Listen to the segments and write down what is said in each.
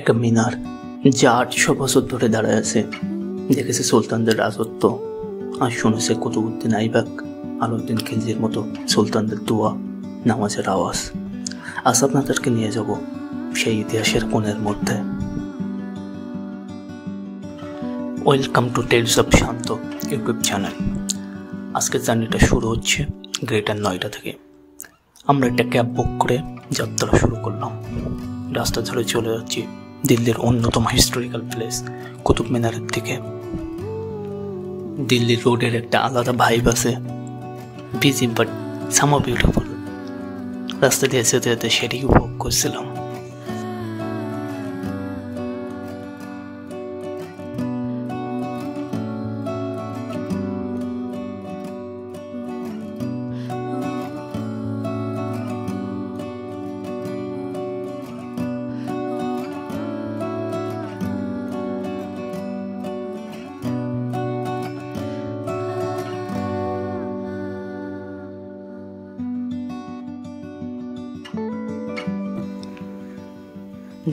একটা মিনার যা 800 বছর ধরে দাঁড়ায় আছে। দেখেছে সুলতানদের রাজত্ব, আর শুনেছে কুতুবউদ্দিন আইবক, আলাউদ্দিন খিলজির মতো সুলতানদের দোয়া, নামাজের আওয়াজ। আজ আপনাদেরকে নিয়ে যাব সেই ইতিহাসের কোণের মধ্যে। Welcome to tales of Shanto YouTube channel. আজকের জার্নিটা শুরু হচ্ছে গ্রেটার নয়ডা থেকে। আমরা একটা ক্যাব বুক করে যাত্রা শুরু করলাম। রাস্তা ধরে চলে যাচ্ছি দিল্লির অন্যতম হিস্টোরিক্যাল প্লেস কুতুব মিনারের দিকে। দিল্লির রোডের একটা আলাদা ভাইব আছে, বিজি বাট সামহাউ বিউটিফুল। রাস্তা দিয়ে যেতে যেতে সেটাই উপভোগ করছিলাম।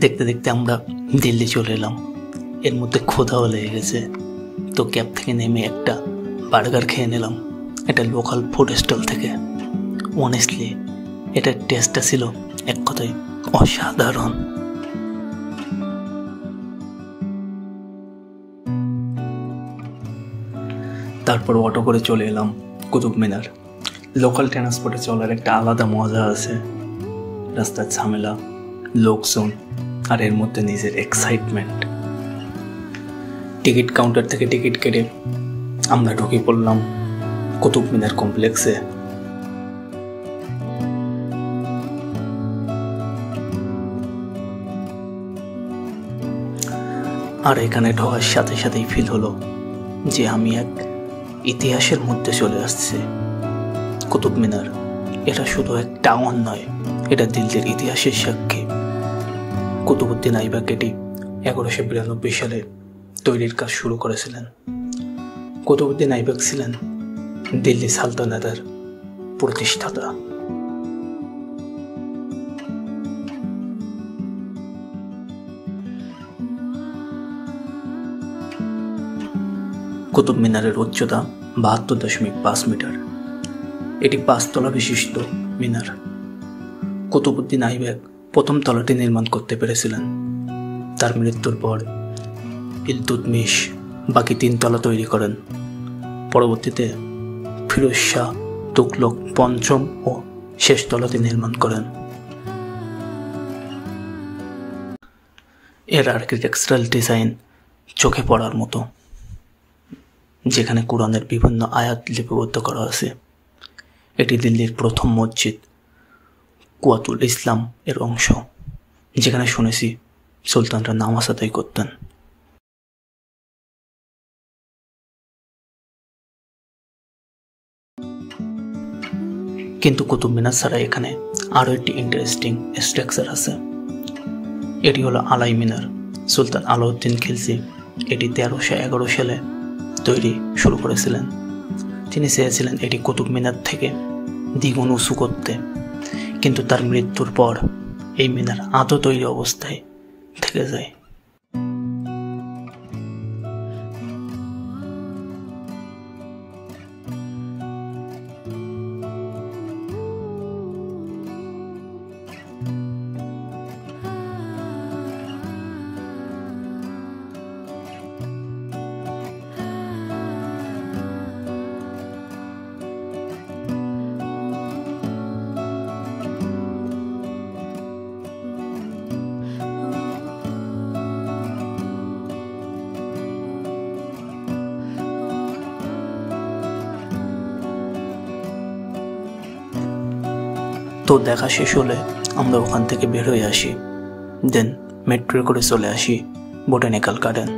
দেখতে দেখতে আমরা দিল্লি চলে এলাম। এর মধ্যে ক্ষুধাও লেগে গেছে, তো ক্যাব থেকে নেমে একটা বার্গার খেয়ে নিলাম এটা লোকাল ফুড স্টল থেকে। অনেস্টলি এটার টেস্টটা ছিল এক কথায় অসাধারণ। তারপর অটো করে চলে এলাম কুতুব মিনার। লোকাল ট্রান্সপোর্টে চলার একটা আলাদা মজা আছে। রাস্তার ঝামেলা, লোকজন, আর এর মধ্যে নিজের এক্সাইটমেন্ট। টিকিট কাউন্টার থেকে টিকিট কেটে আমরা ঢুকে পড়লাম কুতুব মিনার কমপ্লেক্সে। আর এখানে ঢোকার সাথে সাথেই ফিল হলো যে আমি এক ইতিহাসের মধ্যে চলে আসছি। কুতুব মিনার এটা শুধু এক টাউন নয়, এটা দিল্লির ইতিহাসের সাক্ষী। কুতুবউদ্দিন আইবক এটি 1192 সালে তৈরির কাজ শুরু করেছিলেন। কুতুবউদ্দিন আইবক ছিলেন দিল্লি সালতানাতের প্রতিষ্ঠাতা। কুতুব মিনারের উচ্চতা 72.5 মিটার। এটি 5 তলা বিশিষ্ট মিনার। কুতুবউদ্দিন আইবক প্রথম তলাটি নির্মাণ করতে পেরেছিলেন। তার মৃত্যুর পর ইলতুৎমিশ বাকি 3 তলা তৈরি করেন। পরবর্তীতে ফিরোজ শাহ তুগলক পঞ্চম ও শেষ তলাটি নির্মাণ করেন। এর আর্কিটেকচারাল ডিজাইন চোখে পড়ার মতো, যেখানে কোরআনের বিভিন্ন আয়াত লিপিবদ্ধ করা আছে। এটি দিল্লির প্রথম মসজিদ কুয়াতুল ইসলাম এর অংশ, যেখানে শুনেছি সুলতানরা নামাজ আদায় করতেন। কিন্তু কুতুব মিনার ছাড়া এখানে আরও একটি ইন্টারেস্টিং স্ট্রাকচার আছে। এটি হলো আলাই মিনার। সুলতান আলাউদ্দিন খিলজি এটি 1311 সালে তৈরি শুরু করেছিলেন। তিনি চেয়েছিলেন এটি কুতুব মিনার থেকে দ্বিগুণ উঁচু করতে, কিন্তু তার মৃত্যুর পর এই মিনার আদৌ তৈরি অবস্থায় থেকে যায়। তো দেখা শেষ হলে আমরা ওখান থেকে বের হয়ে আসি। দেন মেট্রো করে চলে আসি বোটানিক্যাল গার্ডেন।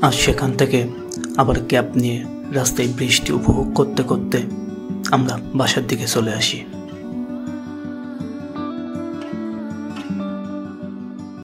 আর সেখান থেকে আবার ক্যাব নিয়ে রাস্তায় বৃষ্টি উপভোগ করতে করতে আমরা বাসার দিকে চলে আসি।